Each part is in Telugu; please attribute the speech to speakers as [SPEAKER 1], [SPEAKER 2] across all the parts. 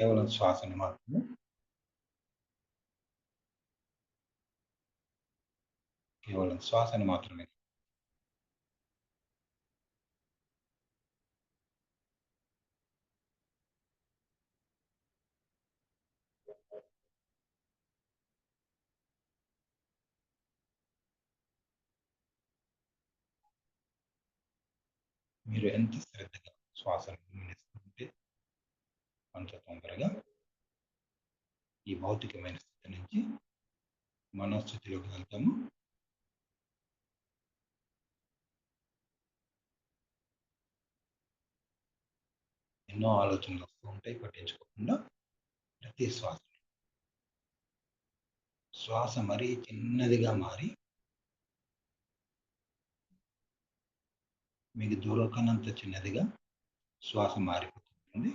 [SPEAKER 1] కేవలం శ్వాసని మాత్రమే కేవలం శ్వాసని మాత్రమే మీరు ఎంత శ్రద్ధగా శ్వాసను గమనిస్తుంటే అంత తొందరగా ఈ భౌతికమైన స్థితి నుంచి మనోస్థితిలోకి వెళ్తాము. ఎన్నో ఆలోచనలు వస్తూ ఉంటాయి, పట్టించుకోకుండా ప్రతి శ్వాస మరీ చిన్నదిగా మారి మీకు దొరకనంత చిన్నదిగా శ్వాస మారిపోతుంది.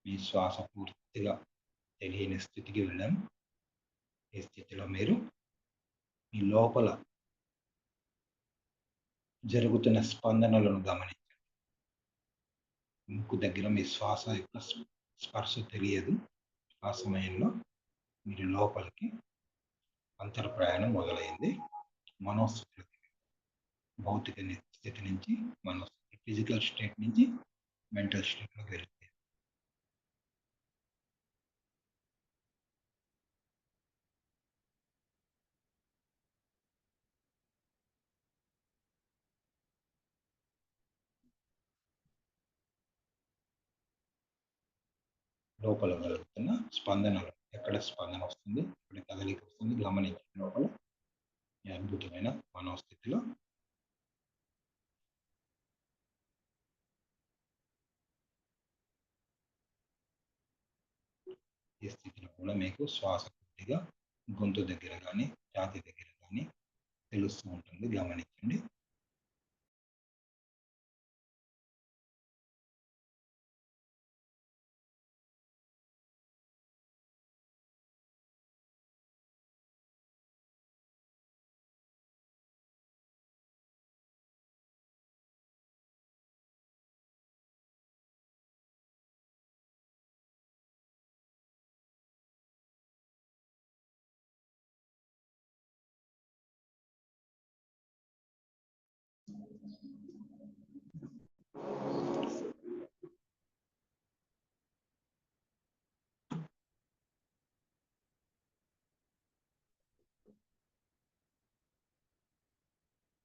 [SPEAKER 1] మీ శ్వాస పూర్తిగా తెలియని స్థితికి వెళ్ళాం. ఈ స్థితిలో మీరు మీ లోపల జరుగుతున్న స్పందనలను గమనించండి. ముక్కు దగ్గర మీ శ్వాస యొక్క స్పర్శ తెలియదు. ఆ సమయంలో మీరు లోపలికి అంతర ప్రయాణం మొదలైంది. మనోస్థితి భౌతిక స్థితి నుంచి మనోస్థితి, ఫిజికల్ స్టేట్ నుంచి మెంటల్ స్టేట్లోకి వెళ్ళింది. లోపల కలుగుతున్న స్పందనలు, ఎక్కడ స్పందన వస్తుంది, ఎక్కడ కదలిక వస్తుంది గమనించిన లోపల ఈ అద్భుతమైన మనోస్థితిలో ఈ స్థితిలో కూడా మీకు శ్వాస కొద్దిగా గొంతు దగ్గర కానీ ఛాతీ దగ్గర కానీ తెలుస్తూ ఉంటుంది, గమనించండి.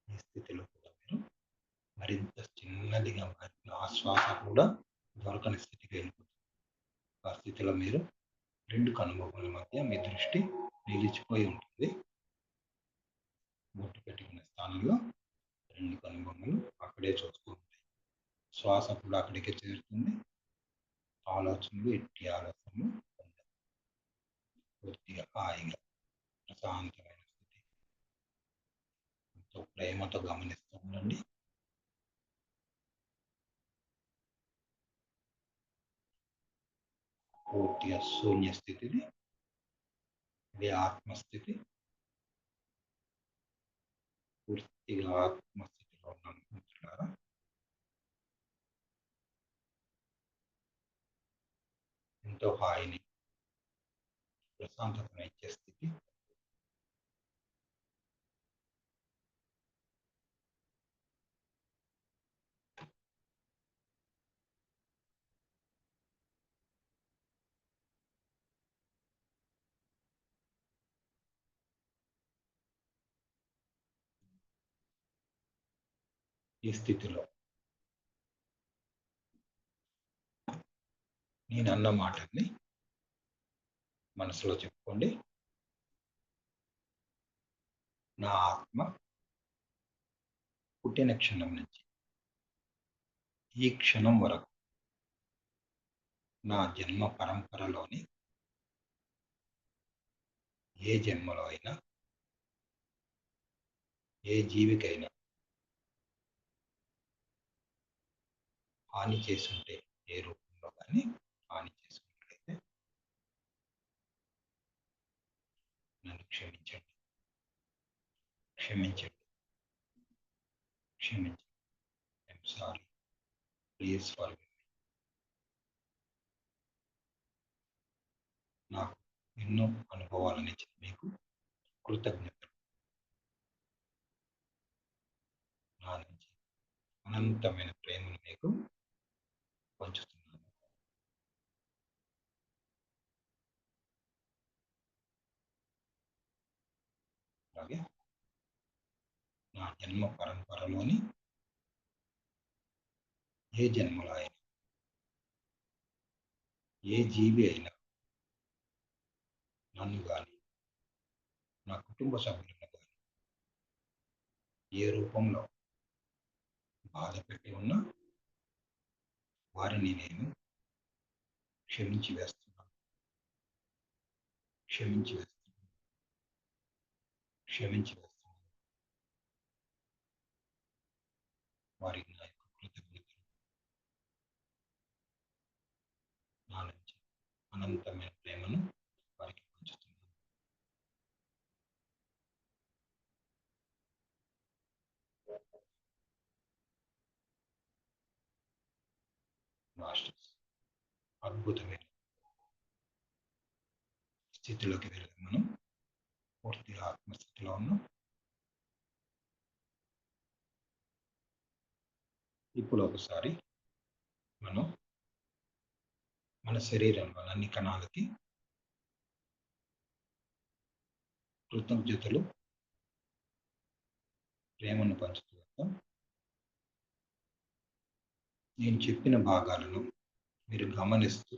[SPEAKER 1] ఈ స్థితిలో కూడా మీరు మరింత చిన్నదిగా మారిన ఆశ్వాస కూడా దొరకని స్థితికి వెళ్ళిపోతుంది. ఆ స్థితిలో మీరు రెండు కనుబొమ్మల మధ్య మీ దృష్టి నిలిచిపోయి ఉంటుంది. బొట్టు పెట్టుకునే స్థానంలో రెండు కనుబొమ్మలు అక్కడే చూస్తూ ఉంటాయి. శ్వాస కూడా అక్కడికే చేరుతుంది. ఆలోచనలు, ఎట్టి ఆలోచనలు పూర్తిగా హాయిగా ప్రశాంతమైన స్థితి, ఎంతో ప్రేమతో గమనిస్తూ ఉండండి. పూర్తిగా శూన్య స్థితిని, ఇది ఆత్మస్థితి. పూర్తిగా ఆత్మస్థితిలో ఉన్నాను మిత్రులారా. ఎంతో హాయిని, ప్రశాంతతను ఇచ్చే స్థితి. ఈ స్థితిలో నేను అన్న మాటల్ని మనసులో చెప్పుకోండి. నా ఆత్మ పుట్టిన క్షణం నుంచి ఈ క్షణం వరకు నా జన్మ పరంపరలోని ఏ జన్మలో అయినా ఏ జీవికైనా హాని చేసుంటే ఏ రూపంలో కానీ హాని చేసుకున్నట్లయితే నన్ను క్షమించండి, క్షమించండి, క్షమించండి. ఐఎమ్ సారీ, ప్లీజ్ ఫర్ నాకు ఎన్నో అనుభవాలను ఇచ్చిన మీకు కృతజ్ఞతలు. నా నుంచి అనంతమైన ప్రేమను మీకు పంచుతున్నాను. అలాగే నా జన్మ పరంపరలోని ఏ జన్మలో అయినా ఏ జీవి అయినా నన్ను కానీ నా కుటుంబ సభ్యులను కానీ ఏ రూపంలో బాధ పెట్టి ఉన్నా వారిని నేను క్షమించి వేస్తున్నాను, క్షమించి వేస్తున్నాను, క్షమించి వేస్తున్నాను. వారికి నా యొక్క కృతజ్ఞతలు. నా నుంచి అనంతమైన ప్రేమను వారికి పంచుతున్నాను. మాస్టర్స్ అద్భుతమైన స్థితిలోకి వెళ్ళి మనం పూర్తిగా ఆత్మస్థితిలో ఉన్నాం. ఇప్పుడు ఒకసారి మనం మన శరీరంలో అన్ని కణాలకి కృతజ్ఞతలు, ప్రేమను పంచుతూ వస్తాం. నేను చెప్పిన భాగాలను మీరు గమనిస్తూ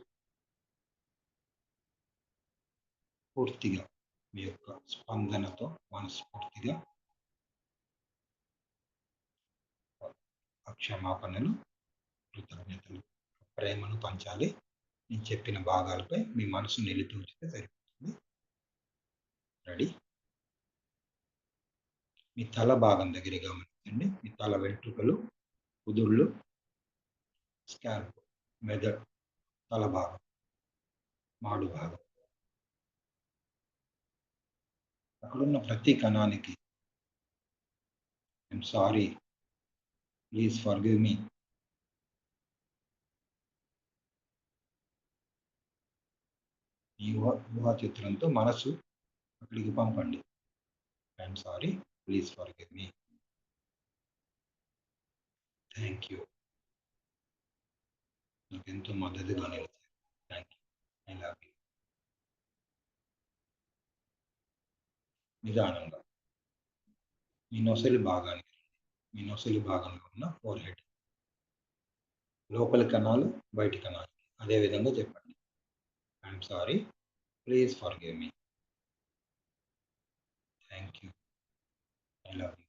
[SPEAKER 1] పూర్తిగా మీ యొక్క స్పందనతో మనస్ఫూర్తిగా క్షమాపణలు, కృతజ్ఞతలు, ప్రేమను పంచాలి. నేను చెప్పిన భాగాలపై మీ మనసు నిలిపి ఉంచితే సరిపోతుంది. రెడీ? మీ తల భాగం దగ్గర గమనించండి. మీ తల వెంట్రుకలు, కుదుళ్ళు, స్కాల్ప్, మెదడు, తల భాగం, మాడు భాగం, అక్కడున్న ప్రతి కణానికి ఐఎమ్ సారీ, ప్లీజ్ ఫర్గివ్ మీ, ఈ ఊహా చిత్రంతో మనసు అక్కడికి పంపండి. I'm sorry, please forgive me, thank you, నాకు ఎంతో మద్దతుగా నిలిచారు, thank you, I love you. నిదానంగా మీ నొసలి భాగానికి, మీ నొసలి భాగంలో ఉన్న ఫోర్ హెడ్, లోపలి కణాలు, బయటి కణాలు అదే విధంగా చెప్పండి. I'm sorry, please forgive me, thank you, I love you.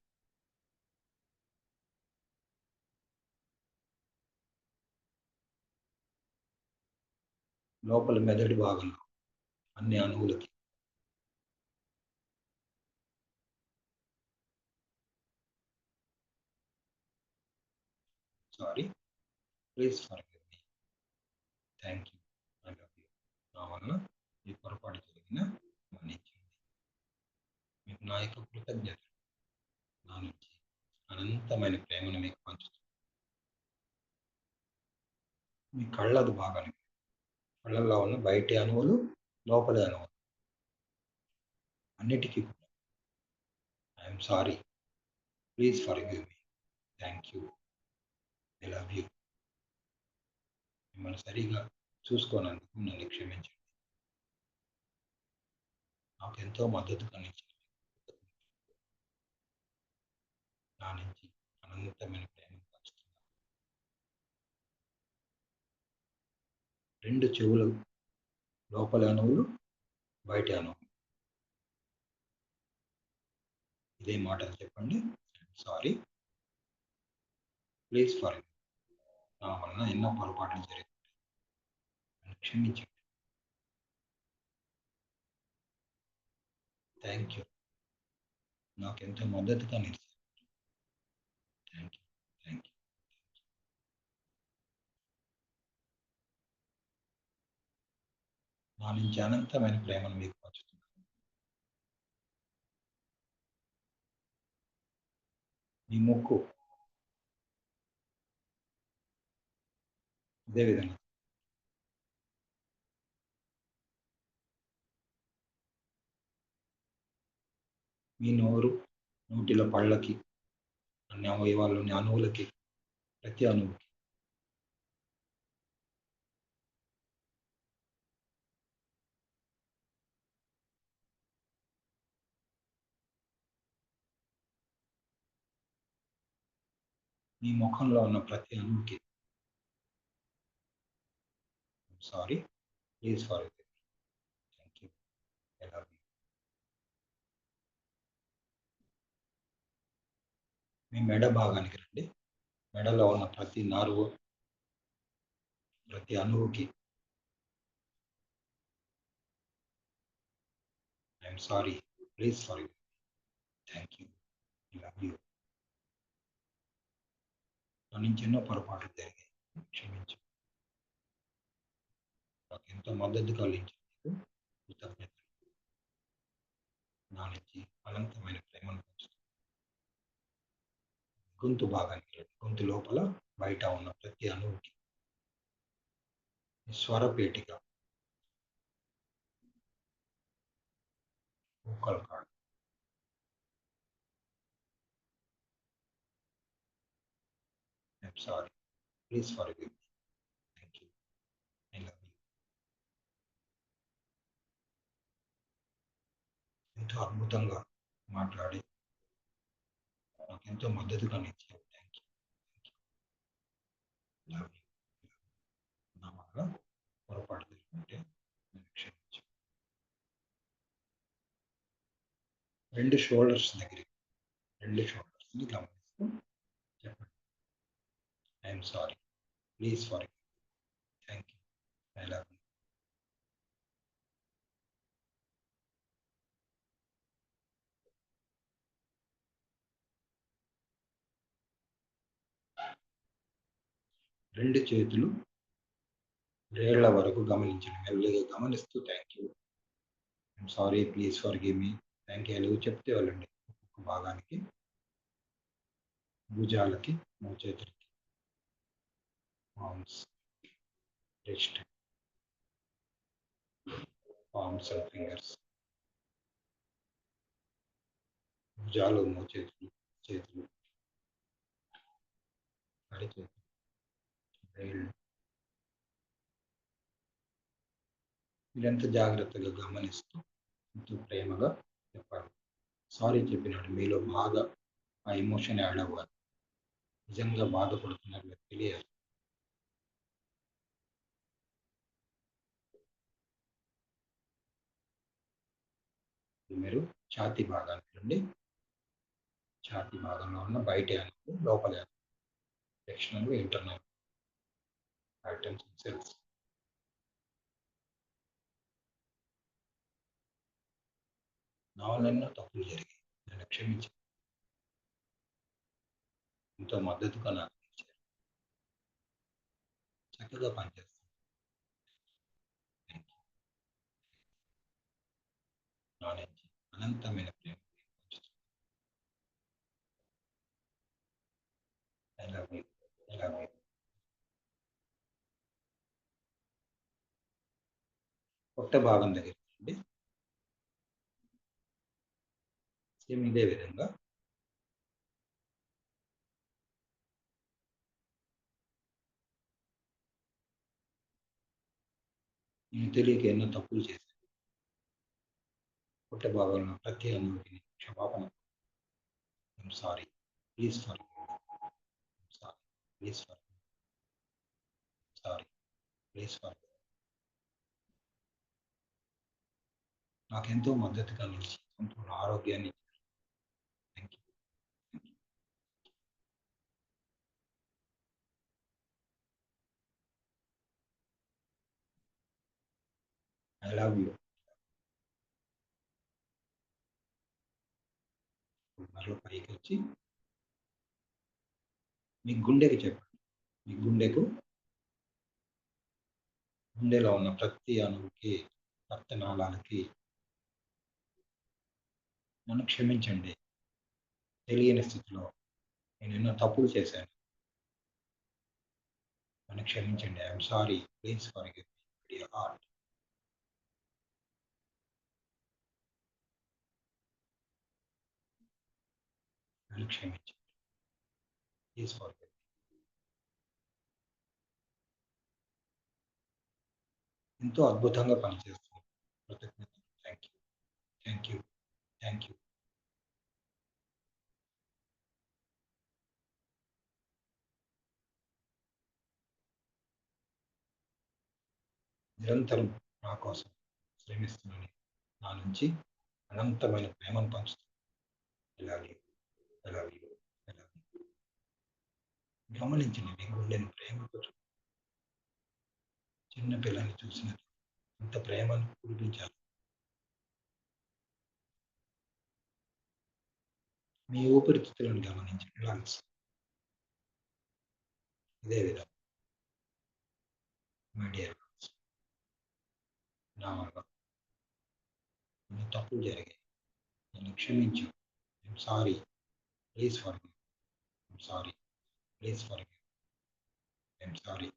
[SPEAKER 1] లోపల మెదడు భాగంలో అన్ని అణువులకి sorry, please forgive me, thank you, I love you. నా వలన ఈ పొరపాటు జరిగిన మన్నించండి. మీకు నా యొక్క కృతజ్ఞత. నా నుంచి అనంతమైన ప్రేమను మీకు పంచుతుంది. మీ కళ్ళదు భాగానికి, కళ్ళల్లో ఉన్న బయటి అణువులు, లోపలి అణువులు అన్నిటికీ కూడా I'm sorry, please forgive me, thank you, I love you. మిమ్మల్ని సరిగా చూసుకోనందుకు నన్ను క్షమించండి. నాకు ఎంతో మద్దతు కలిగించింది. నా నుంచి అనంతమైన ప్రేమను పంచుతున్నాను. రెండు చెవులు, లోపలి అణువులు, బయటి అణువులు ఇదే మాటలు చెప్పండి. Sorry, please forgive. నా వలన ఎన్నో పొరపాట్లు జరిగాయి. క్షమించండి. Thank you. నాకెంతో మద్దతుగా నిలిచారు. Thank you. Thank you. నా నుంచి అనంతమైన ప్రేమను మీకు పంచుతున్నాను. మీ ముక్కు అదే విధంగా మీ నోరు, నోటిలో పళ్ళకి, అన్ని అవయవాల్లోని అణువులకి, ప్రతి అణువుకి మీ ముఖంలో ఉన్న ప్రతి అణువుకి sorry, please forgive. Thank you. I love you. మీ మెడ భాగానికి రండి. మెడలో ఉన్న ప్రతి నర్వ్, ప్రతి అణువుకి I'm sorry, please forgive. Thank you. I love you. నా నుంచి ఎన్నో పొరపాట్లు జరిగాయి. క్షమించు. నాకు ఎంతో మద్దతు కలిగించినందుకు కృతజ్ఞతలు. నా నుంచి అనంతమైన ప్రేమను పంచుతున్నాను. గొంతు భాగానికి రండి. గొంతు లోపల, బయట ఉన్న ప్రతి అణువుకి స్వరపేటిక, vocal cord. I'm sorry, please forgive. Thank you. I love you. ఎంతో అద్భుతంగా మాట్లాడి నాకు ఎంతో మద్దతుగా నిలిచారు. Thank you. Love you. నా వల్ల పొరపాటు జరిగింటే నన్ను క్షమించు. రెండు షోల్డర్స్ దగ్గరికి, రెండు షోల్డర్స్ని గమనిస్తూ చెప్పండి. I'm sorry, please forgive. Thank you. I love you. రెండు చేతులు వేళ్ల వరకు గమనించండి. మెల్లిగా గమనిస్తూ thank you, I'm sorry, please forgive me, thank you చెప్తే వెళ్ళండి. ఒక్కొక్క భాగానికి, భుజాలకి, మోచేతులకి, arms, wrist, palms and fingers, భుజాలు, మోచేతులు, చేతులు, అరిచేతులు, వేళ్ళు. మీరెంత జాగ్రత్తగా గమనిస్తూ ఎంతో ప్రేమగా చెప్పాలి. సారీ చెప్పినట్టు మీలో బాగా ఆ ఎమోషన్ యాడ్ అవ్వాలి. నిజంగా బాధపడుతున్నట్లు తెలియాలి. మీరు ఛాతీ భాగానికి రండి. ఛాతీ భాగంలో ఉన్న బయటి అణువు, లోపలి అణువు, ఎక్స్టర్నల్, ఇంటర్నల్ ఐటమ్స్, సెల్స్. నా వల్ల ఎన్నో తప్పులు జరిగాయి. నన్ను క్షమించి ఎంతో మద్దతుగా నాకు ఇచ్చారు. చక్కగా పనిచేస్తాను. Thank you. నా నుంచి అనంతమైన ప్రేమ పంచుతున్నాను. I love you. I love you. పొట్ట భాగం దగ్గర రండి. సేమ్ ఇదే విధంగా నేను తెలియక ఎన్నో తప్పులు చేశాను. పొట్ట భాగంలో ప్రతి అణువుకి క్షమాపణ. I'm sorry, please for sorry, please for sorry, please for నాకెంతో మద్దతుగా నిలిచి సంపూర్ణ ఆరోగ్యాన్ని. Thank you. I love you. మరలా పైకొచ్చి మీ గుండెకి చెప్పండి. మీ గుండెలో ఉన్న ప్రతి అణువుకి, రక్తనాళాలకి నన్ను క్షమించండి. తెలియని స్థితిలో నేనెన్నో తప్పులు చేశాను. నన్ను క్షమించండి. I'm sorry. Please forgive me with your heart. నన్ను క్షమించండి. Please forgive. ఎంతో అద్భుతంగా పనిచేస్తుంది. కృతజ్ఞతలు. Thank you. Thank you. Thank you. నిరంతరం నా కోసం శ్రమిస్తున్న నా నుంచి అనంతమైన ప్రేమను పంచుతుంది. I love you. I love you. I love you. గమనించండి, మీ గుండెని ప్రేమతో చిన్న పిల్లని చూసినట్టు అంత ప్రేమను కురిపించాలి. మీ ఊపిరితిత్తులను గమనించండి. లంగ్స్ ఇదే విధంగా. మై డియర్ లంగ్స్, నా వల్ల కొన్ని తప్పులు జరిగాయి. నన్ను క్షమించు. I'm sorry. Please forgive. I'm sorry. Please forgive. I'm sorry.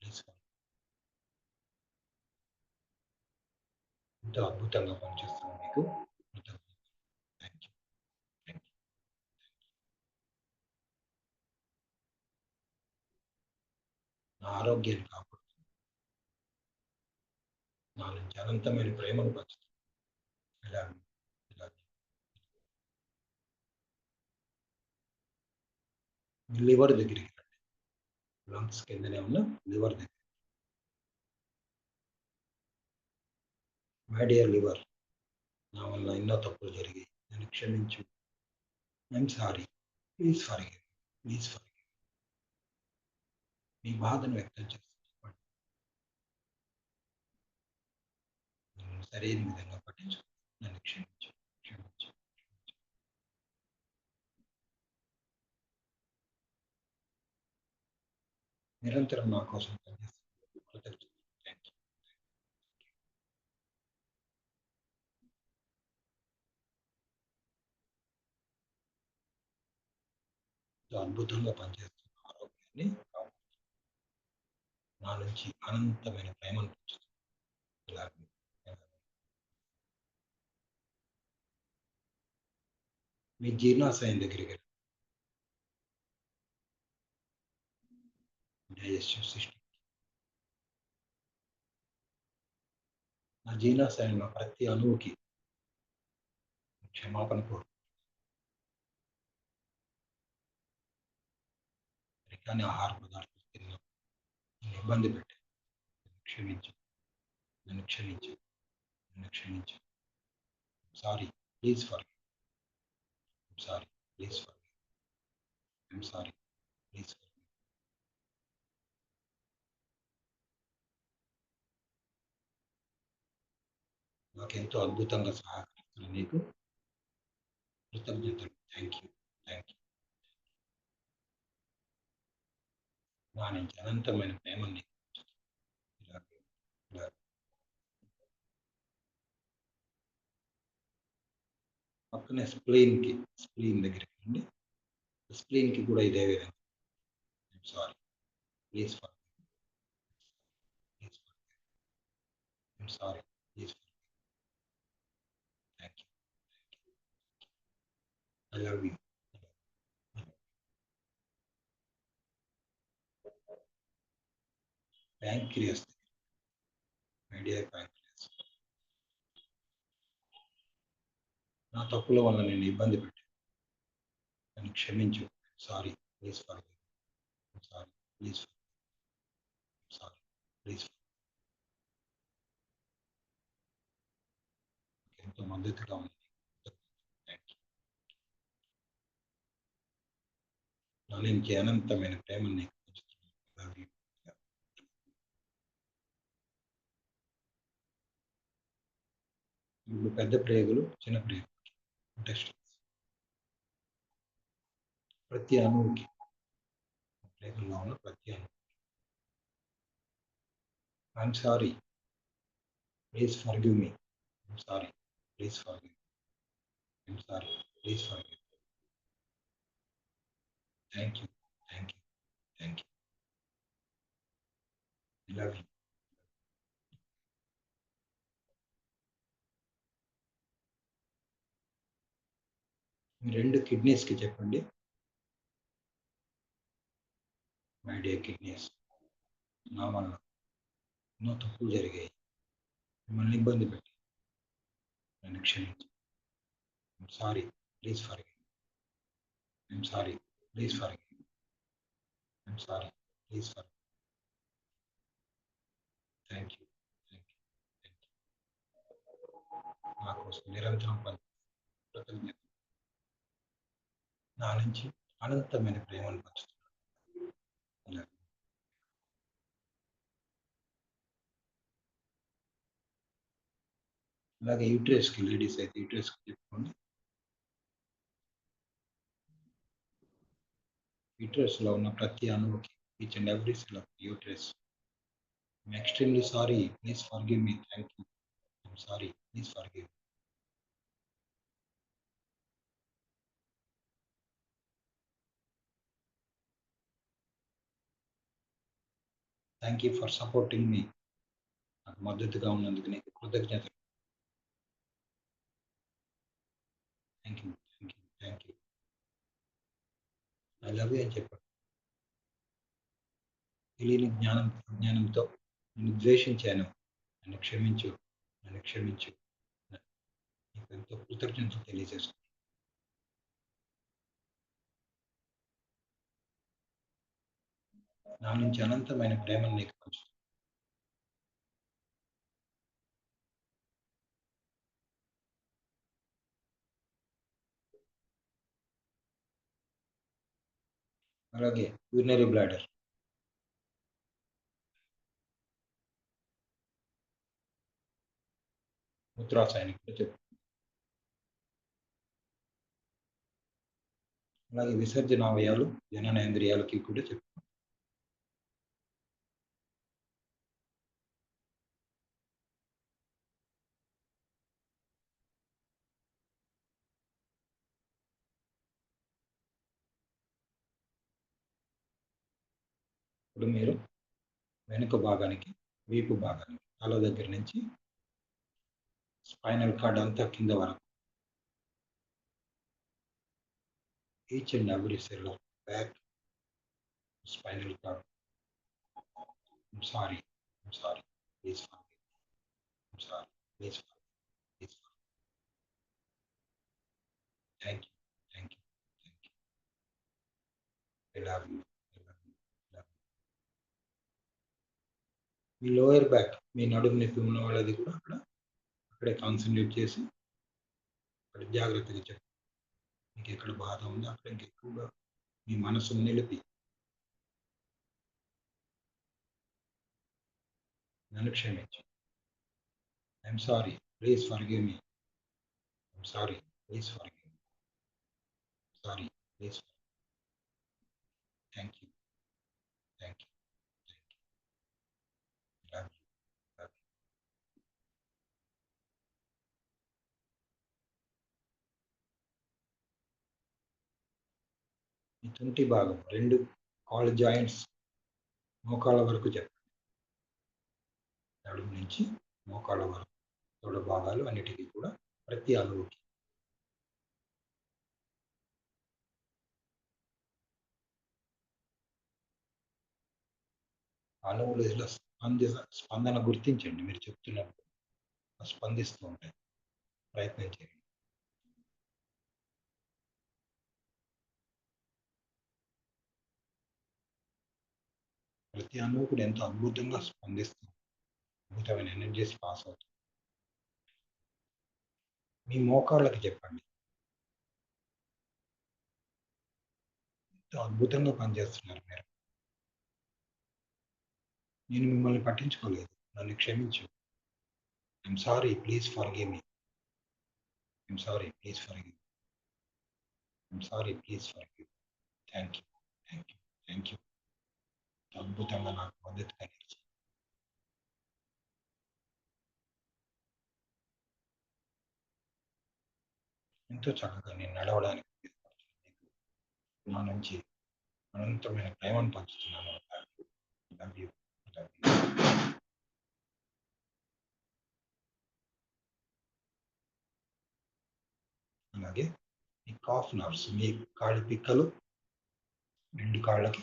[SPEAKER 1] Please forgive. ఎంతో అద్భుతంగా పనిచేస్తుంది మీకు. కృతజ్ఞతలు. Thank you. Thank you. నా ఆరోగ్యాన్ని కాపాడుతుంది. నా నుంచి అనంతమైన ప్రేమను పంచుతుంది. I love you. I love you. మీ లివర్ దగ్గరికి రండి. లంగ్స్ కిందనే ఉన్న లివర్ దగ్గర. మై డియర్ లివర్, నా వల్ల ఎన్నో తప్పులు జరిగాయి. నన్ను క్షమించు. I'm sorry. Please forgive. Please forgive. మీ బాధను వ్యక్తం చేస్తూ చెప్పండి. నన్ను సరైన విధంగా పట్టించు. నన్ను క్షమించు. క్షమించు. క్షమించు. నిరంతరం నా కోసం పనిచేస్తున్నందుకు కృతజ్ఞతలు. Thank you. ఎంతో అద్భుతంగా పనిచేస్తున్న ఆరోగ్యాన్ని నా నుంచి అనంతమైన ప్రేమను పంచుతుంది. ఇలా మీ జీర్ణాశయం దగ్గరికి డైజెస్టివ్ సిస్టమ్. నా జీర్ణాశయంలో ప్రతి అణువుకి క్షమాపణ కోరు. సరిగ్గానే ఆహార పదార్థాలు తిన్నా నన్ను ఇబ్బంది పెట్టాను. నన్ను క్షమించు. నన్ను క్షమించు. నన్ను క్షమించు. Sorry. Please for. Sorry. Please for. I'm sorry. Please for. నాకెంతో అద్భుతంగా సహకరిస్తున్న నీకు కృతజ్ఞతలు. Thank you. Thank you. నా నుంచి అనంతమైన ప్రేమని నీకు పంచుతున్నాను. ఇలా ఇలా పక్కనే స్ప్లీన్ దగ్గరికి రండి. స్ప్లీన్‌కి కూడా ఇదే విధంగా. I'm sorry. Please for. Please for. I'm sorry. Please for. Thank you. Thank you. I love you. Pancreas. My dear pancreas, నా తప్పుల వల్ల నేను ఇబ్బంది పెట్టాను. నన్ను క్షమించు. Sorry. Please forgive. Sorry. Please. Sorry. Please. ఎంతో మద్దతుగా ఉంది. Thank you. నా నుంచి అనంతమైన ప్రేమను నీకు పంచుతున్నాను. Love you. ఇప్పుడు పెద్ద ప్రేగులు, చిన్న ప్రేగులు, ఇంటెస్టైన్స్. ప్రతి అణువుకి, ప్రేగుల్లో ఉన్న ప్రతి అణువు. I'm sorry, please forgive me. I'm sorry, please forgive. I'm sorry, please forgive. Thank you, thank you, thank you. I love you. మీ 2 కిడ్నీస్‌కి చెప్పండి. మై డియర్ కిడ్నీస్, నా వల్ల ఎన్నో తప్పులు జరిగాయి. మిమ్మల్ని ఇబ్బంది పెట్టి నన్ను క్షమించు. I'm sorry, please forgive. I'm sorry, please forgive. I'm sorry, please forgive. Thank you, thank you, thank you. నా కోసం నిరంతరం కృతజ్ఞత. నా నుంచి అనంతమైన ప్రేమను పంచుతున్నాను. ఇలా. అలాగే యూట్రస్‌కి, లేడీస్ అయితే యూట్రస్‌కి చెప్పుకోండి. యూట్రస్‌లో ఉన్న ప్రతి అణువుకి, each and every cell of uterus, I'm extremely sorry, please forgive me. Thank you. I'm sorry, please forgive. Thank you for supporting me. నాకు మద్దతుగా ఉన్నందుకు నీకు కృతజ్ఞతలు. Thank you, thank you, thank you. I love you అని చెప్పండి. తెలియని అజ్ఞానంతో నిన్ను ద్వేషించాను. నన్ను క్షమించు, నన్ను క్షమించు. నీకు ఎంతో కృతజ్ఞతలు తెలియజేస్తున్నాను. నా నుంచి అనంతమైన ప్రేమను నీకు పంచుతున్నాను. అలాగే యూరినరీ బ్లాడర్, మూత్రాశయానికి కూడా చెప్పు. అలాగే విసర్జనావయాలు, జననేంద్రియాలకి కూడా చెప్పు. ఇప్పుడు మీరు వెనుక భాగానికి, వీపు భాగానికి, తల దగ్గర నుంచి స్పైనల్ కార్డ్ అంతా కింద వరకు, each and every cell of back spinal cord. I'm sorry, I'm sorry, please forgive. I'm sorry, please forgive, please forgive. Thank you, thank you, thank you. I love you, I love you, love you. మీ లోయర్ బ్యాక్, మీ నడుము నొప్పి ఉన్న వాళ్ళది కూడా అక్కడే కాన్సంట్రేట్ చేసి అక్కడ జాగ్రత్తగా చెప్పండి. మీకు ఎక్కడ బాధ ఉందో అక్కడ ఇంకెక్కువగా మీ మనసును నిలిపి నన్ను క్షమించు. I'm sorry, please forgive me. I'm sorry, please forgive me. Sorry, please. Thank you, thank you, thank you. Love you, love you. మీ తుంటి భాగం, 2 కాళ్ళు జాయింట్స్, మోకాళ్ళ వరకు చెప్పండి. నడుము నుంచి మోకాళ్ళ వరకు, తొడ భాగాలు అన్నిటికీ కూడా ప్రతి అణువుకి. అణువులు ఇలా స్పందన గుర్తించండి. మీరు చెప్తున్నప్పుడు స్పందిస్తూ ఉంటాయి. ప్రయత్నం చేయండి. ప్రతి అణువు కూడా ఎంతో అద్భుతంగా స్పందిస్తుంది. అద్భుతమైన ఎనర్జీస్ పాస్ అవుతుంది. మీ మోకాళ్ళకి చెప్పండి. ఎంతో అద్భుతంగా పనిచేస్తున్నారు మీరు. నేను మిమ్మల్ని పట్టించుకోలేదు. నన్ను క్షమించు. I'm sorry, please forgive me. I'm sorry, please forgive. I'm sorry, please forgive. Thank you, thank you, thank you. అద్భుతంగా నాకు మద్దతు కలిగించి ఎంతో చక్కగా నేను నడవడానికి నా నుంచి అనంతమైన ప్రేమను పంచుతున్నాను. Love you, love you. అలాగే ఈ కాఫ్ నర్వ్స్, మీ కాళ్ళ పిక్కలు, 2 కాళ్ళకి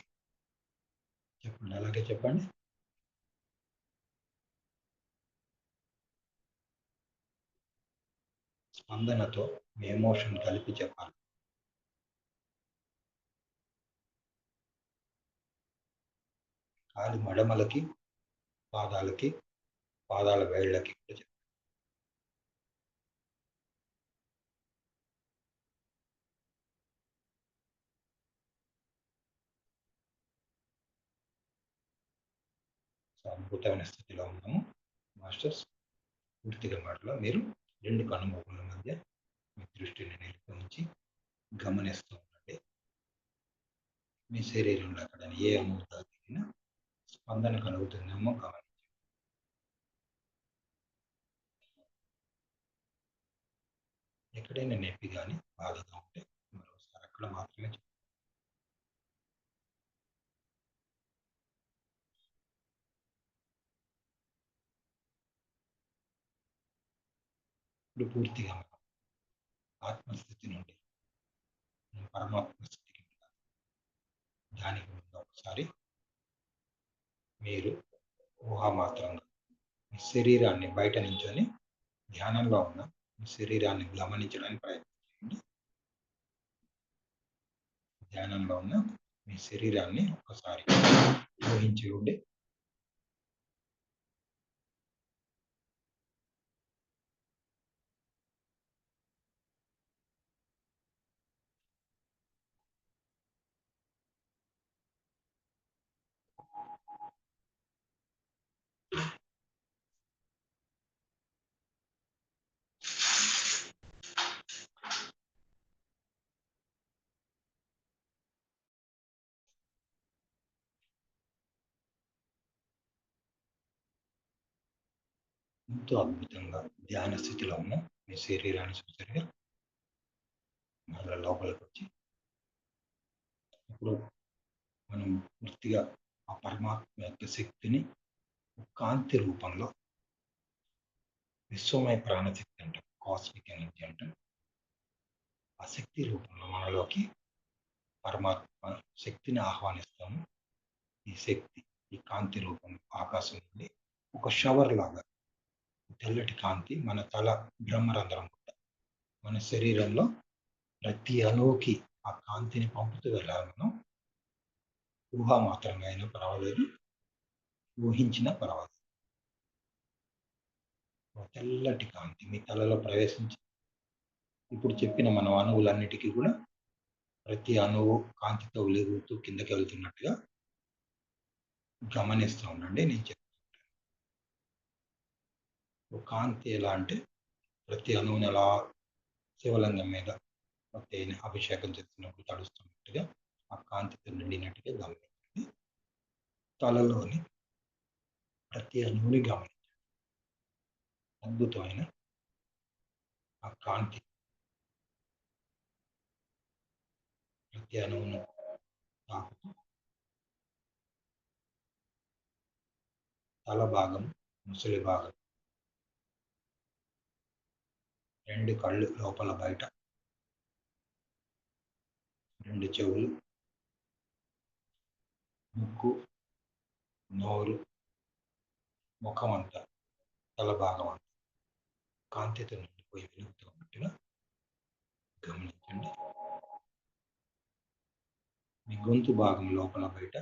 [SPEAKER 1] చెప్పండి, అలాగే చెప్పండి. స్పందనతో మీ ఎమోషన్ కలిపి చెప్పాలి. కాలి మడమలకి, పాదాలకి, పాదాల వేళ్ళకి కూడా చెప్పాలి. అద్భుతమైన స్థితిలో ఉన్నాము మాస్టర్స్. పూర్తిగా మాటలో మీరు 2 కనుబొమ్మల మధ్య మీ దృష్టిని నిలిపి ఉంచి గమనిస్తూ ఉండండి. మీ శరీరంలో అక్కడ ఏ అణువు తాకినా స్పందన కలుగుతుందేమో గమనించండి. ఎక్కడైనా నొప్పి కానీ బాధగా ఉంటే మరోసారి అక్కడ మాత్రమే ఇప్పుడు పూర్తిగా ఆత్మస్థితి నుండి పరమాత్మ స్థితికి వెళ్ళాలి. దానికి ముందు ఒకసారి మీరు ఊహామాత్రంగా మీ శరీరాన్ని బయట నుంచొని ధ్యానంలో ఉన్న మీ శరీరాన్ని గమనించడానికి ప్రయత్నించండి. ధ్యానంలో ఉన్న మీ శరీరాన్ని ఒక్కసారి ఊహించి ఉండి ఎంతో అద్భుతంగా ధ్యాన స్థితిలో ఉన్న మీ శరీరాన్ని చూసారుగా. మళ్ళీ లోపలికి వచ్చి ఇప్పుడు మనం పూర్తిగా ఆ పరమాత్మ యొక్క శక్తిని కాంతి రూపంలో, విశ్వమయ ప్రాణశక్తి అంటాం, కాస్మిక్ ఎనర్జీ అంటాం, ఆ శక్తి రూపంలో మనలోకి పరమాత్మ శక్తిని ఆహ్వానిస్తాము. ఈ శక్తి, ఈ కాంతి రూపం ఆకాశం నుండి ఒక షవర్ లాగా తెల్లటి కాంతి మన తల బ్రహ్మరంధ్రం కూడా మన శరీరంలో ప్రతి అణువుకి ఆ కాంతిని పంపుతూ వెళ్ళాలి. మనం ఊహా మాత్రంగా అయినా పర్వాలేదు, ఊహించినా పర్వాలేదు. తెల్లటి కాంతి మీ తలలో ప్రవేశించి ఇప్పుడు చెప్పిన మన అణువులన్నిటికీ కూడా ప్రతి అణువు కాంతితో వెలుగుతూ కిందకి వెళ్తున్నట్టుగా గమనిస్తూ ఉండండి. నేను చెప్తాను. కాంతి ఎలా అంటే ప్రతి అణువుని ఎలా శివలింగం మీద తేనె అభిషేకం చేస్తున్నప్పుడు తడుస్తున్నట్టుగా ఆ కాంతితో నిండినట్టుగా గమనించండి. తలలోని ప్రతి అణువుని గమనించండి. అద్భుతమైన ఆ కాంతి ప్రతి అణువును తాకుతూ తల భాగం, ముసలి భాగం, 2 కళ్ళు లోపల బయట, 2 చెవులు, ముక్కు, నోరు, ముఖం అంతా, తల భాగం అంతా కాంతితో నిండిపోయి వెలుగుతూ ఉన్నట్టుగా గమనించండి. మీ గొంతు భాగం లోపల బయట,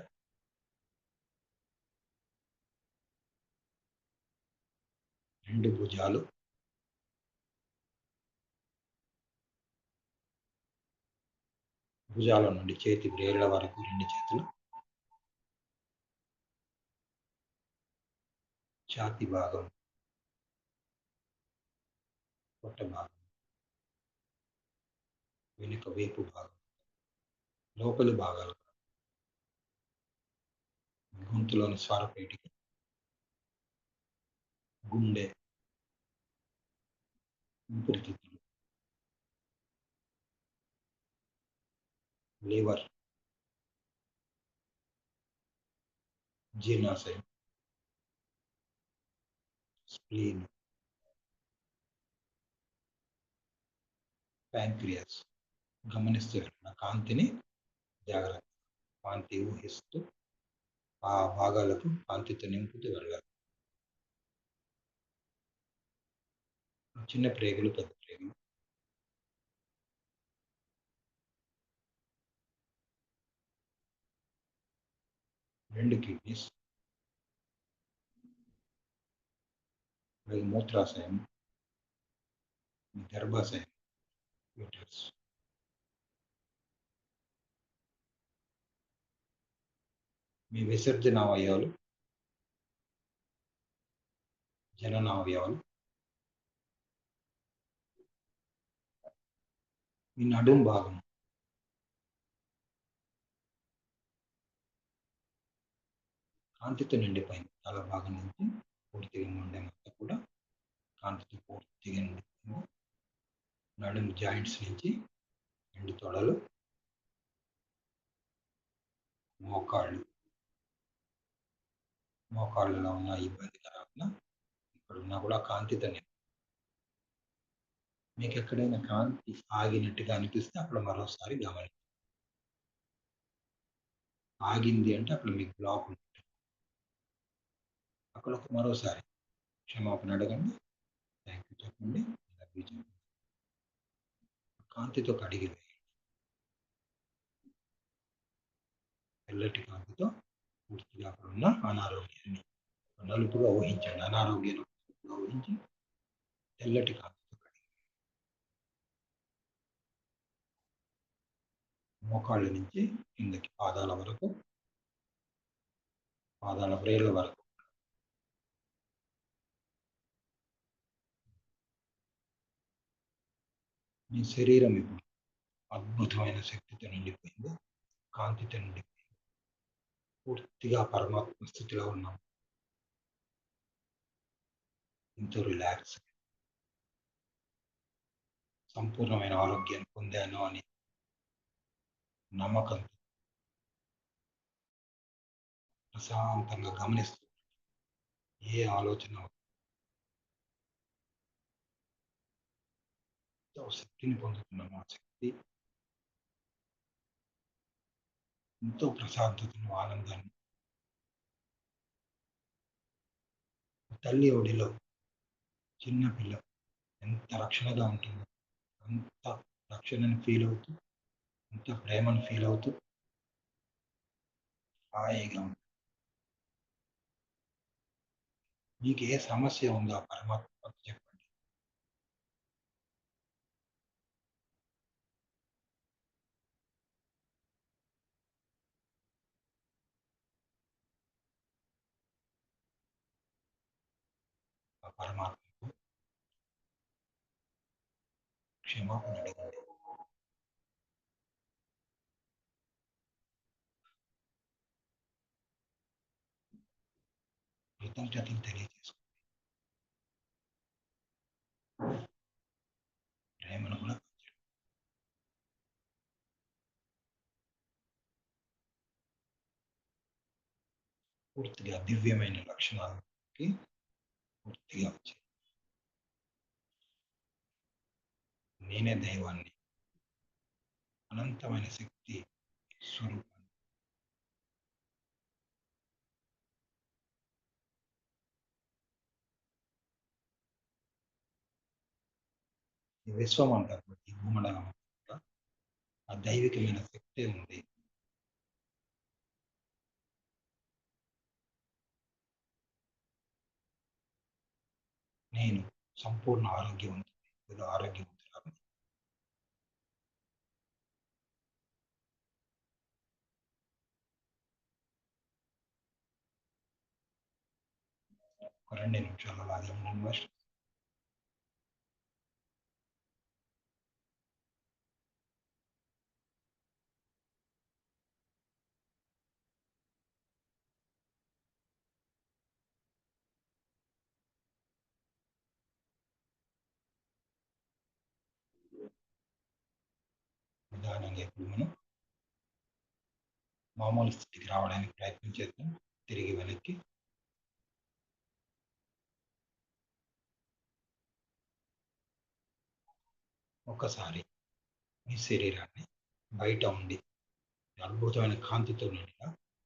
[SPEAKER 1] 2 భుజాలు, భుజాల నుండి చేతి వ్రేళ్ల వరకు 2 చేతులు, ఛాతీ భాగం, పొట్ట భాగం, వెనుక వేపు భాగం, లోపలి భాగాలు, గొంతులోని స్వరపేటిక, గుండె, ఊపిరితిత్తులు, లివర్, జీర్ణాశయం, స్ప్లీన్, ప్యాంక్రియాస్. గమనిస్తూ వెళ్ళిన కాంతిని జాగ్రత్త, కాంతి ఊహిస్తూ ఆ భాగాలకు కాంతితో నింపుతూ వెళ్ళాలి. చిన్న ప్రేగులు, పెద్ద ప్రేగులు, 2 కిడ్నీస్, అలాగే మూత్రాశయం, గర్భాశయం, యూటరస్. మీ విసర్జన అవయవాలు, జనన అవయవాలు, మీ నడుం భాగం, కాంతితో నిండిపోయింది. తల భాగం నుంచి పూర్తిగా మొండెం అంతా కూడా కాంతితో పూర్తిగా నిండిపోయింది. నడుము జాయింట్స్ నుంచి 2 తొడలు, మోకాళ్ళలో ఉన్న ఇబ్బందికరమైన ఇక్కడున్నా కూడా కాంతితో నిండి. మీకు ఎక్కడైనా కాంతి ఆగినట్టుగా అనిపిస్తే అక్కడ మరోసారి గమనించండి. ఆగింది అంటే అక్కడ మీకు బ్లాక్ ఉంటుంది. అక్కడ మరోసారి క్షమాపణ అడగండి, థ్యాంక్ యూ చెప్పండి, లవ్ యూ చెప్పండి. కాంతితో కడిగి వేయండి. తెల్లటి కాంతితో పూర్తిగా అక్కడ ఉన్న అనారోగ్యాన్ని నలుపుగా ఊహించండి. అనారోగ్యాన్ని ఊహించి తెల్లటి కాంతితో కడిగి మోకాళ్ళ నుంచి కిందకి పాదాల వరకు, పాదాల వ్రేళ్ళ వరకు. మీ శరీరం ఇప్పుడు అద్భుతమైన శక్తితో నిండిపోయింది, కాంతితో నిండిపోయింది. పూర్తిగా పరమాత్మ స్థితిలో ఉన్నాం. ఎంతో రిలాక్స్, సంపూర్ణమైన ఆరోగ్యాన్ని పొందాను అని నమ్మకంతో ప్రశాంతంగా గమనిస్తూ ఏ ఆలోచన శక్తిని పొందుతున్నాము. ఆ శక్తి ఎంతో ప్రశాంతతను, ఆనందాన్ని. తల్లి ఒడిలో చిన్న పిల్ల ఎంత రక్షణగా ఉంటుందో అంత రక్షణని ఫీల్ అవుతూ, అంత ప్రేమను ఫీల్ అవుతూ హాయిగా ఉంటుంది. మీకు ఏ సమస్య ఉందో ఆ పరమాత్మ చెప్పండి. ఆ పరమాత్మకు క్షమాపణ అడగండి. కృతజ్ఞతలు తెలియజేసుకోండి. ప్రేమను కూడా పూర్తిగా దివ్యమైన లక్షణాలకి పూర్తిగా వచ్చాయి. నేనే దైవాన్ని, అనంతమైన శక్తి స్వరూపం. ఈ విశ్వం అంతా కూడా, ఈ భూమండలం అంతా కూడా ఆ దైవికమైన శక్తే ఉంది. నేను సంపూర్ణ ఆరోగ్యవంతురాలు. ఒక 2 నిమిషాలు అలాగే ఉండండి. విధంగా ఇప్పుడు మనం మామూలు స్థితికి రావడానికి ప్రయత్నం చేద్దాం. తిరిగి వెనక్కి. ఒక్కసారి మీ శరీరాన్ని బయట ఉండి అద్భుతమైన కాంతితో నిండిన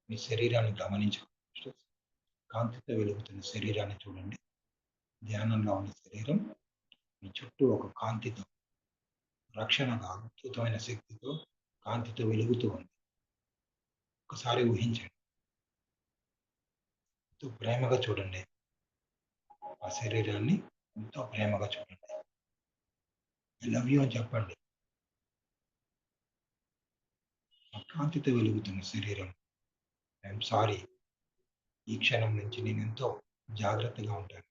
[SPEAKER 1] మీ శరీరాన్ని గమనించుకోండి. కాంతితో వెలుగుతున్న శరీరాన్ని చూడండి. ధ్యానంలో ఉన్న శరీరం మీ చుట్టూ ఒక కాంతితో, రక్షణగా అద్భుతమైన శక్తితో, కాంతితో వెలుగుతూ ఉంది. ఒకసారి ఊహించండి. ఎంతో ప్రేమగా చూడండి. ఆ శరీరాన్ని ఎంతో ప్రేమగా చూడండి. ఐ లవ్ యూ అని చెప్పండి. ఆ కాంతితో వెలుగుతున్న శరీరం, ఐఎమ్ సారీ. ఈ క్షణం నుంచి నేను ఎంతో జాగ్రత్తగా ఉంటాను.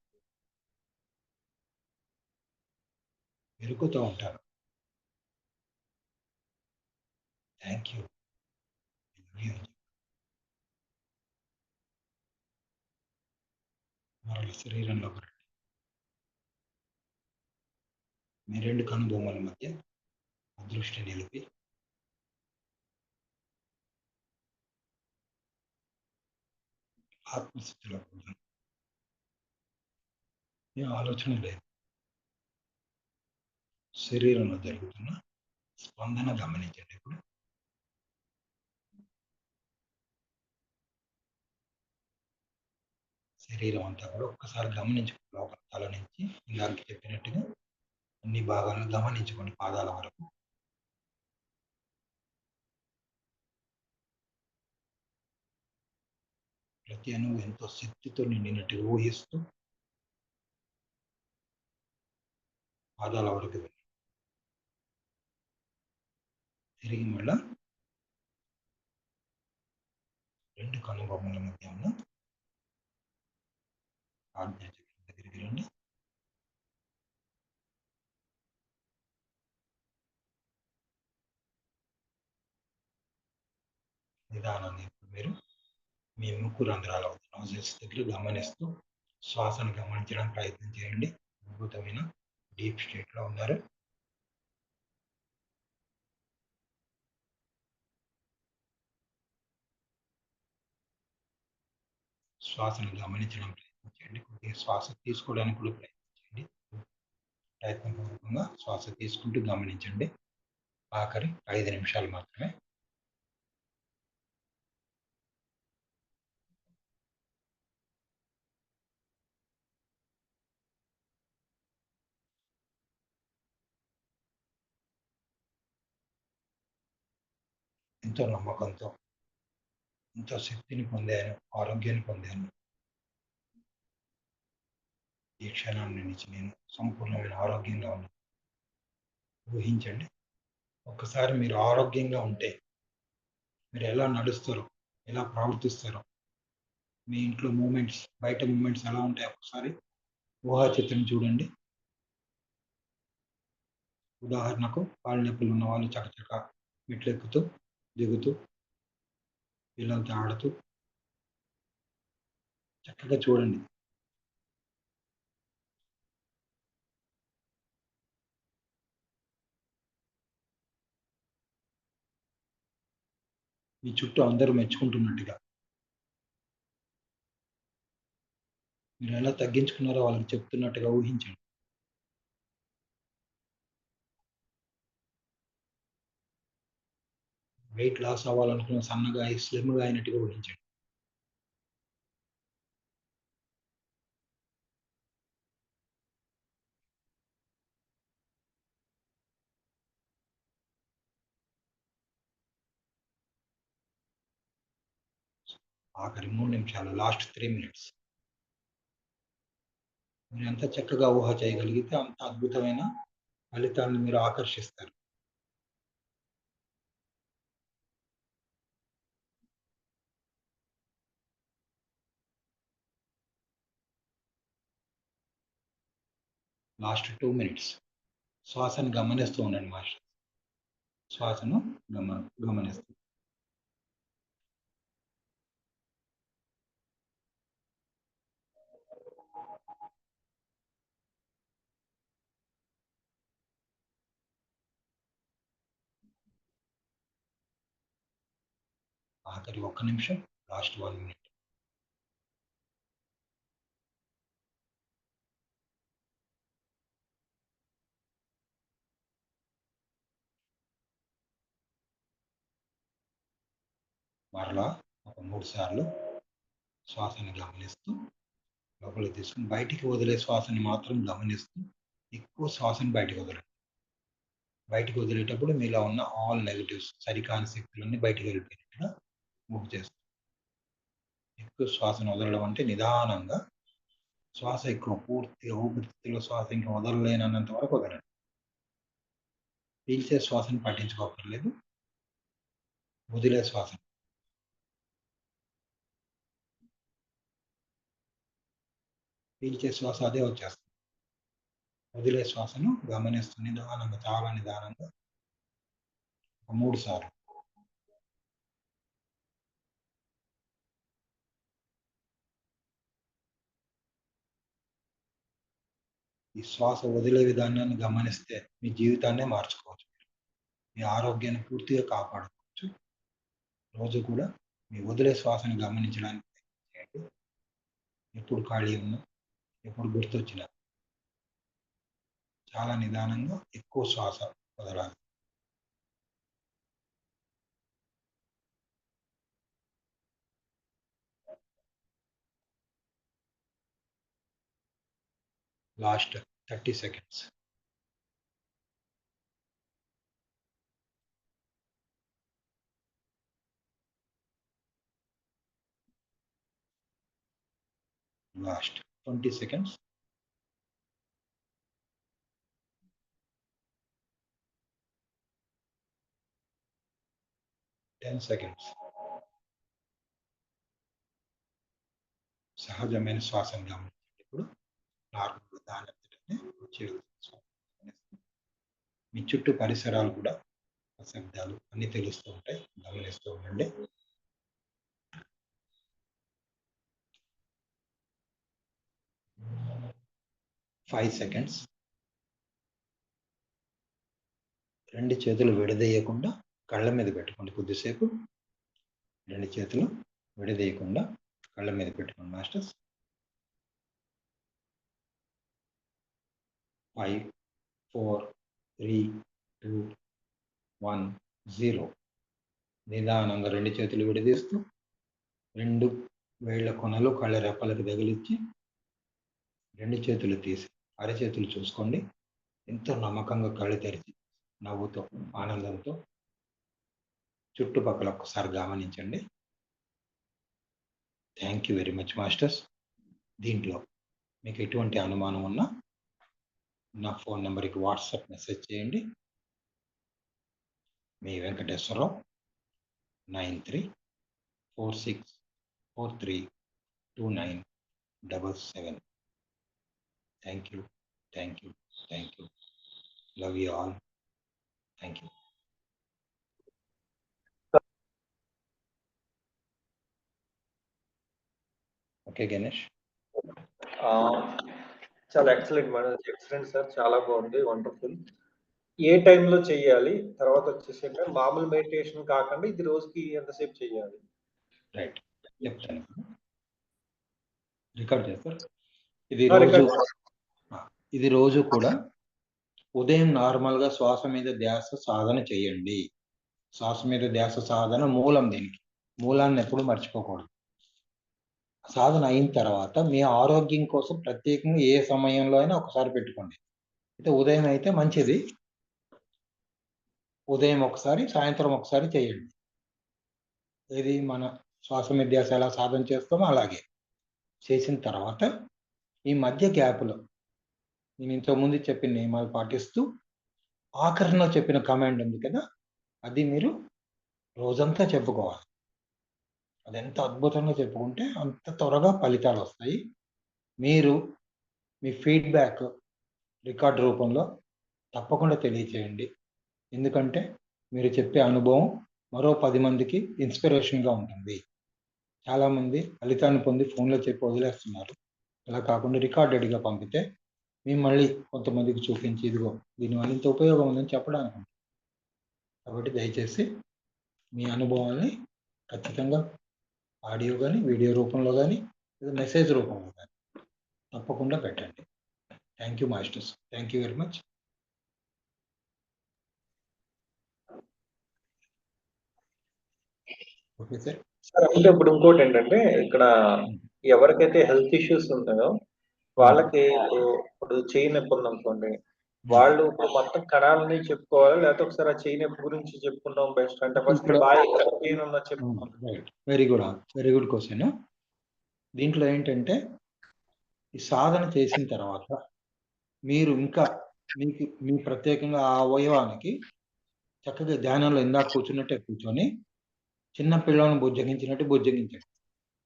[SPEAKER 1] మెరుకుతూ ఉంటాను. Thank you. I love you అని చెప్పండి. మరల శరీరంలోకి రండి. మీ రెండు కనుబొమ్మల మధ్య ఆ దృష్టి నిలిపి ఆత్మస్థితిలో ఉండండి. ఏ ఆలోచన లేదు. శరీరంలో జరుగుతున్న స్పందన గమనించండి. ఇప్పుడు శరీరం అంతా కూడా ఒక్కసారి గమనించుకోండి. లోపల తల నుంచి ఇందాక చెప్పినట్టుగా అన్ని భాగాలను గమనించుకోండి పాదాల వరకు. ప్రతి అణువు ఎంతో శక్తితో నిండినట్టుగా ఊహిస్తూ పాదాల వరకు వెళ్ళి తిరిగి మళ్ళా రెండు కనుబొమ్మల మధ్య ఉన్న ఆజ్ఞ చక్రం దగ్గరికి రండి. నిదానాన్ని ఇప్పుడు మీరు మీ ముక్కు రంధ్రాల వద్ద నోజల్స్ దగ్గర గమనిస్తూ శ్వాసను గమనించడానికి ప్రయత్నం చేయండి. అద్భుతమైన డీప్ స్టేట్లో ఉన్నారు. శ్వాసను గమనించడం ప్రయత్నం చేయండి. కొద్దిగా శ్వాస తీసుకోవడానికి కూడా ప్రయత్నం చేయండి. ప్రయత్నపూర్వకంగా శ్వాస తీసుకుంటూ గమనించండి. ఆఖరి 5 నిమిషాలు మాత్రమే. ఎంతో నమ్మకంతో, ఎంతో శక్తిని పొందాను, ఆరోగ్యాన్ని పొందాను. ఈ క్షణాన్ని నుంచి నేను సంపూర్ణమైన ఆరోగ్యంగా ఉన్నాను. ఊహించండి. ఒక్కసారి మీరు ఆరోగ్యంగా ఉంటే మీరు ఎలా నడుస్తారో, ఎలా ప్రవర్తిస్తారో, మీ ఇంట్లో మూవ్‌మెంట్స్, బయట మూవ్‌మెంట్స్ ఎలా ఉంటాయో ఒకసారి ఊహా చిత్రం చూడండి. ఉదాహరణకు కాళ్ళు నొప్పులు ఉన్న వాళ్ళు చకచకా మెట్లెక్కుతూ, దిగుతూ, పిల్లలతో ఆడుతూ చక్కగా చూడండి. మీ చుట్టూ అందరూ మెచ్చుకుంటున్నట్టుగా. మీరు ఎలా తగ్గించుకున్నారో వాళ్ళకి చెప్తున్నట్టుగా ఊహించండి. వెయిట్ లాస్ అవ్వాలనుకున్న సన్నగా అయి స్లిమ్‌గా అయినట్టుగా ఊహించండి. ఆఖరి 3 నిమిషాలు, లాస్ట్ 3 మినిట్స్. మీరెంత చక్కగా ఊహ చేయగలిగితే అంత అద్భుతమైన ఫలితాన్ని మీరు ఆకర్షిస్తారు. Last 2 minutes. శ్వాసను గమనిస్తూ ఉండండి మాస్టర్. శ్వాసను గమ గమనిస్తూ. ఆఖరి 1 నిమిషం, లాస్ట్ 1 మినిట్. మరలా ఒక 3 సార్లు శ్వాసని గమనిస్తూ లోపలికి తీసుకుని బయటికి వదిలే శ్వాసని మాత్రం గమనిస్తూ ఎక్కువ శ్వాసని బయటకు వదలండి. బయటకు వదిలేటప్పుడు మీలో ఉన్న ఆల్ నెగటివ్స్, సరికాని శక్తులన్నీ బయటకు వెళ్ళిపోయినట్టుగా మూవ్ చేస్తాం. ఎక్కువ శ్వాసను వదలడం అంటే నిదానంగా శ్వాస ఎక్కువ పూర్తిగా ఊపిరితిత్తుల్లో శ్వాస ఇంకా వదలలేనంత వరకు వదలండి. పీల్చే శ్వాసను పట్టించుకోకర్లేదు, వదిలే శ్వాస. పీల్చే శ్వాస అదే వచ్చేస్తుంది. వదిలే శ్వాసను గమనిస్తూ నిదానంగా, చాలా నిదానంగా 3 సార్లు. ఈ శ్వాస వదిలే విధానాన్ని గమనిస్తే మీ జీవితాన్నే మార్చుకోవచ్చు. మీ ఆరోగ్యాన్ని పూర్తిగా కాపాడుకోవచ్చు. రోజు కూడా మీ వదిలే శ్వాసను గమనించడానికి ప్రయత్నం చేయండి. ఎప్పుడు ఖాళీ ఉన్నా, ఎప్పుడు గుర్తొచ్చినా చాలా నిదానంగా ఎక్కువ శ్వాస వదలాలి. Last 30 seconds. Last 20 seconds. Ten seconds. సహజమైన శ్వాసను గమనించండి. ఇప్పుడు నార్మల్ దాని వచ్చే మీ చుట్టూ పరిసరాలు కూడా, శబ్దాలు అన్ని తెలుస్తూ ఉంటాయి, గమనిస్తూ ఉండండి. 5 సెకండ్స్. 2 చేతులు విడదీయకుండా కళ్ళ మీద పెట్టుకోండి కొద్దిసేపు. 2 చేతులు విడదీయకుండా కళ్ళ మీద పెట్టుకోండి మాస్టర్స్. 5, 4, 3, 2, 1, 0. నిదానంగా 2 చేతులు విడదీస్తూ 2 వేళ్ల కొనలు కళ్ళ రెప్పలకు తగిలించి 2 చేతులు తీసి అరచేతులు చూసుకోండి. ఎంతో నమ్మకంగా కళ్ళు తెరిచి నవ్వుతో, ఆనందంతో చుట్టుపక్కల ఒక్కసారి గమనించండి. Thank you very much masters. దీంట్లో మీకు ఎటువంటి అనుమానం ఉన్నా నా ఫోన్ నెంబర్కి వాట్సాప్ మెసేజ్ చేయండి. మీ Venkateswararao, 9346432977. Thank you, thank you, thank you. Love you all. Thank you. Okay Ganesh.
[SPEAKER 2] చాలా ఎక్సలెంట్ మేడం, ఎక్సలెంట్ సార్, చాలా బాగుంది, వండర్ఫుల్. ఏ టైంలో చెయ్యాలి? తర్వాత వచ్చేసి మామూలు మెడిటేషన్ కాకుండా ఇది రోజుకి ఎంతసేపు చెయ్యాలి?
[SPEAKER 1] రైట్, చెప్తాను. రికార్డ్ చేస్తారు. ఇది రోజు కూడా ఉదయం నార్మల్గా శ్వాస మీద ధ్యాస సాధన చేయండి. శ్వాస మీద ధ్యాస సాధన మూలం. దీనికి మూలాన్ని ఎప్పుడు మర్చిపోకూడదు. సాధన అయిన తర్వాత మీ ఆరోగ్యం కోసం ప్రత్యేకంగా ఏ సమయంలో అయినా ఒకసారి పెట్టుకోండి. అయితే ఉదయం అయితే మంచిది. ఉదయం ఒకసారి, సాయంత్రం ఒకసారి చేయండి. ఇది మన శ్వాస మీద ధ్యాస ఎలా సాధన చేస్తామో అలాగే చేసిన తర్వాత ఈ మధ్య గ్యాప్లో నేను ఇంతకుముందు చెప్పిన నియమాలు పాటిస్తూ ఆఖరిలో చెప్పిన కమాండ్ ఉంది కదా, అది మీరు రోజంతా చెప్పుకోవాలి. అది ఎంత అద్భుతంగా చెప్పుకుంటే అంత త్వరగా ఫలితాలు వస్తాయి. మీరు మీ ఫీడ్బ్యాక్ రికార్డ్ రూపంలో తప్పకుండా తెలియచేయండి. ఎందుకంటే మీరు చెప్పే అనుభవం మరో 10 మందికి ఇన్స్పిరేషన్గా ఉంటుంది. చాలామంది ఫలితాన్ని పొంది ఫోన్లో చెప్పి వదిలేస్తున్నారు. అలా కాకుండా రికార్డెడ్గా పంపితే మేము మళ్ళీ కొంతమందికి చూపించి ఇదిగో దీనివల్ల ఇంత ఉపయోగం ఉందని చెప్పడానికి. కాబట్టి దయచేసి మీ అనుభవాల్ని ఖచ్చితంగా ఆడియో కానీ, వీడియో రూపంలో కానీ, లేదా మెసేజ్ రూపంలో కానీ తప్పకుండా పెట్టండి. Thank you masters. Thank you very much. Okay sir.
[SPEAKER 2] Sir అంటే ఇప్పుడు ఇంకోటి ఏంటంటే ఇక్కడ ఎవరికైతే హెల్త్ ఇష్యూస్ ఉంటాయో వాళ్ళకి ఇప్పుడు చెయ్యి నొప్పి ఉందనుకోండి, వాళ్ళు ఇప్పుడు మొత్తం కణాలని చెప్పుకోవాలా, లేకపోతే ఒకసారి ఆ చెయ్యి నొప్పి గురించి చెప్పుకుంటాం బెస్ట్ అంటే ఫస్ట్ బాగా పెయిన్ ఉన్నది చెప్పుకుంటాం.
[SPEAKER 1] Very good question. దీంట్లో ఏంటంటే ఈ సాధన చేసిన తర్వాత మీరు ఇంకా మీ ప్రత్యేకంగా ఆ అవయవానికి చక్కగా ధ్యానంలో ఇందాక కూర్చున్నట్టే కూర్చొని చిన్న పిల్లలను బుజ్జగించినట్టు బుజ్జగించండి.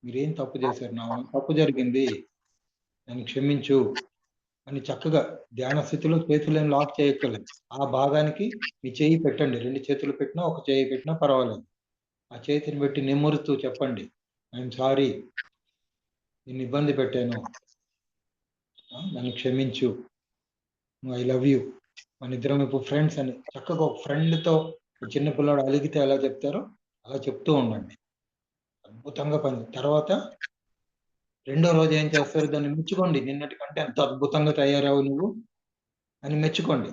[SPEAKER 1] మీరేం తప్పు చేశారు, నా తప్పు జరిగింది, నన్ను క్షమించు అని చక్కగా ధ్యాన స్థితిలో చేతులను లాక్ చేయక్కర్లేదు. ఆ భాగానికి మీ చేయి పెట్టండి. 2 చేతులు పెట్టినా, ఒక చేయి పెట్టినా పర్వాలేదు. ఆ చేతిని పెట్టి నిమురుతూ చెప్పండి, ఐఎమ్ సారీ, నిన్ను ఇబ్బంది పెట్టాను, నన్ను క్షమించు, ఐ లవ్ యూ, మన ఇద్దరం ఇప్పుడు ఫ్రెండ్స్ అని చక్కగా ఒక ఫ్రెండ్తో చిన్న పిల్లాడు అలిగితే ఎలా చెప్తారో అలా చెప్తూ ఉండండి. అద్భుతంగా తర్వాత రెండో రోజు ఏం చేస్తారు, దాన్ని మెచ్చుకోండి. నిన్నటి కంటే ఎంత అద్భుతంగా తయారావు నువ్వు అని మెచ్చుకోండి.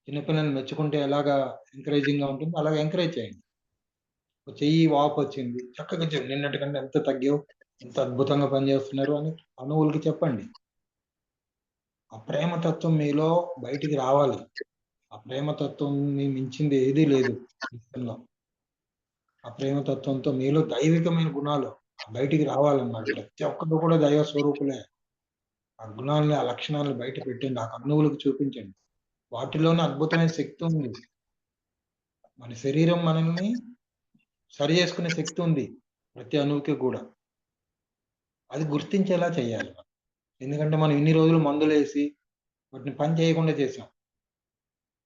[SPEAKER 1] చిన్నపిల్లల్ని మెచ్చుకుంటే ఎలాగా ఎంకరేజింగ్గా ఉంటుందో అలాగే ఎంకరేజ్ చేయండి. చెయ్యి వాపు వచ్చింది, చక్కగా చెప్పి నిన్నటి కంటే ఎంత తగ్గావు, ఎంత అద్భుతంగా పనిచేస్తున్నారు అని అణువులకి చెప్పండి. ఆ ప్రేమతత్వం మీలో బయటికి రావాలి. ఆ ప్రేమతత్వం మించింది ఏదీ లేదు విశ్వంలో. ఆ ప్రేమతత్వంతో మీలో దైవికమైన గుణాలు బయటికి రావాలన్నమాట. ప్రతి ఒక్కరు కూడా దైవ స్వరూపులే. ఆ గుణాలని, ఆ లక్షణాలను బయట పెట్టండి, ఆ కన్నువులకు చూపించండి. వాటిలోనే అద్భుతమైన శక్తి ఉంది. మన శరీరం మనల్ని సరి చేసుకునే శక్తి ఉంది ప్రతి అణువుకి కూడా. అది గుర్తించేలా చేయాలి. ఎందుకంటే మనం ఇన్ని రోజులు మందులేసి వాటిని పని చేయకుండా చేసాం.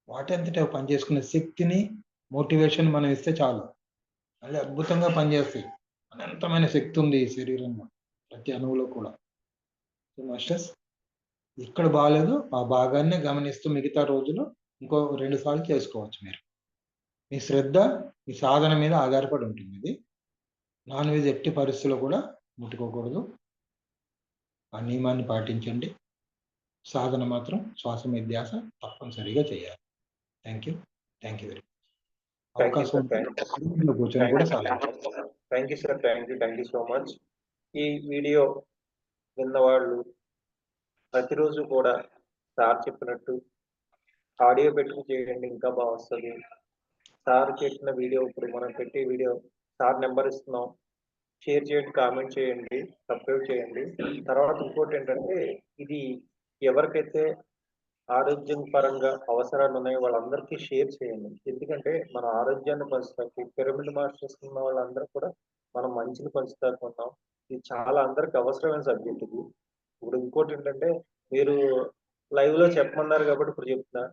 [SPEAKER 1] వాటి అంతటా పని చేసుకునే శక్తిని, మోటివేషన్ మనం ఇస్తే చాలు, మళ్ళీ అద్భుతంగా పనిచేస్తాయి. అనంతమైన శక్తి ఉంది ఈ శరీరంలో, ప్రతి అణువులో కూడా. మాస్టర్స్, ఇక్కడ బాగాలేదు, ఆ భాగాన్నే గమనిస్తూ మిగతా రోజులు ఇంకో 2 సార్లు చేసుకోవచ్చు. మీరు మీ శ్రద్ధ, మీ సాధన మీద ఆధారపడి ఉంటుంది. ఇది నాన్ వెజ్ ఎట్టి పరిస్థితుల్లో కూడా ముట్టుకోకూడదు. ఆ నియమాన్ని పాటించండి. సాధన మాత్రం శ్వాస మీద ధ్యాస తప్పనిసరిగా చేయాలి. Thank you very much. అవకాశం కూర్చొని కూడా సాధించాలి.
[SPEAKER 2] Thank you sir, thank you so much. ఈ వీడియో విన్నవాళ్ళు ప్రతిరోజు కూడా సార్ చెప్పినట్టు ఆడియో పెట్టుకు చేయండి, ఇంకా బాగా వస్తుంది. సార్ చెప్పిన వీడియో, ఇప్పుడు మనం పెట్టే వీడియో సార్ నెంబర్ ఇస్తున్నాం, షేర్ చేయండి, కామెంట్ చేయండి, సబ్స్క్రైబ్ చేయండి. తర్వాత ఇంకోటి ఏంటంటే ఇది ఎవరికైతే ఆరోగ్యం పరంగా అవసరాలు ఉన్నాయో వాళ్ళందరికీ షేర్ చేయండి. ఎందుకంటే మన ఆరోగ్యాన్ని పంచుతాకి పిరమిడ్ మాస్టర్స్ ఉన్న వాళ్ళందరూ కూడా మనం మంచిని పంచుతాకు ఉన్నాం. ఇది చాలా అందరికి అవసరమైన సబ్జెక్ట్ ఇది. ఇప్పుడు ఇంకోటి ఏంటంటే మీరు లైవ్ లో చెప్పమన్నారు కాబట్టి ఇప్పుడు చెప్తున్నా.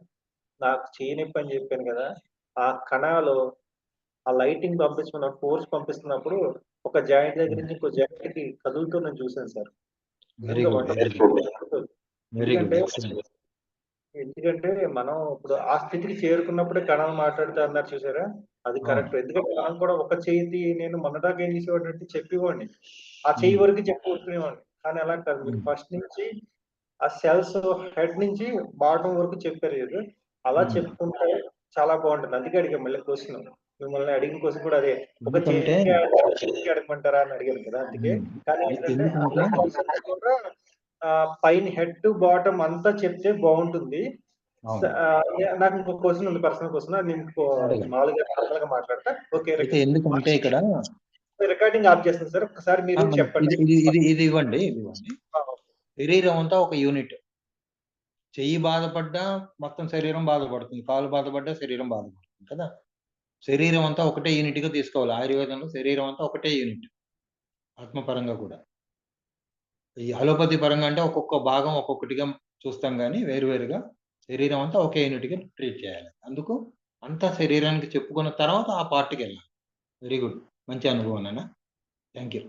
[SPEAKER 2] నాకు చేయనొప్పి అని చెప్పాను కదా, ఆ కణాలు ఆ లైటింగ్ పంపించుకున్న ఫోర్స్ పంపిస్తున్నప్పుడు ఒక జాయింట్ దగ్గర నుంచి ఇంకో జాయింట్ కి కదులుతూ నేను చూశాను సార్. ఎందుకంటే మనం ఇప్పుడు ఆ స్థితికి చేరుకున్నప్పుడే కణాలు మాట్లాడుతూ అన్నారు చూసారా, అది కరెక్ట్. ఎందుకంటే మనం కూడా ఒక చేయి నేను మొన్నదాకా ఏం చేసేవాడిని అంటే చెప్పేవాడిని, ఆ చెయ్యి వరకు చెప్పుకుంటునేవాడిని. కానీ అలా కాదు, మీరు ఫస్ట్ నుంచి ఆ సెల్స్ హెడ్ నుంచి బాటమ్ వరకు చెప్పారు కదా, అలా చెప్పుకుంటే చాలా బాగుంటుంది. అందుకే అడిగా మళ్ళీ క్వశ్చన్, మిమ్మల్ని అడిగిన క్వశ్చన్ కూడా అదే, ఒక చేతికి అడగమంటారా అని అడిగాను కదా, అందుకే. కానీ ఏంటంటే పైన హెడ్ టు బాటమ్ అంతా చెప్తే బాగుంటుంది. నాకు ఇంకో క్వశ్చన్ ఉంది, పర్సనల్ క్వశ్చన్, అది నేను మామూలుగా పర్సనల్ గా మాట్లాడతా. ఓకే,
[SPEAKER 1] ఎందుకంటే ఇక్కడ
[SPEAKER 2] రికార్డింగ్ ఆఫ్ చేస్తాను సార్, ఒకసారి మీరు చెప్పండి.
[SPEAKER 1] ఇది ఇవ్వండి. శరీరం అంతా ఒక యూనిట్. చెయ్యి బాధపడ్డా మొత్తం శరీరం బాధపడుతుంది, కాలు బాధపడ్డా శరీరం బాధపడుతుంది కదా. శరీరం అంతా ఒకటే యూనిట్ గా తీసుకోవాలి. ఆయుర్వేదంలో శరీరం అంతా ఒకటే యూనిట్, ఆత్మపరంగా కూడా. ఈ అలోపతి పరంగా అంటే ఒక్కొక్క భాగం ఒక్కొక్కటిగా చూస్తాం, కానీ వేరువేరుగా శరీరం అంతా ఒకే యూనిట్ గా ట్రీట్ చేయాలి. అందుకు అంతా శరీరానికి చెప్పుకున్న తర్వాత ఆ పార్ట్కి వెళ్ళాలి. వెరీ గుడ్, మంచి అనుభవం అన్న. Thank you.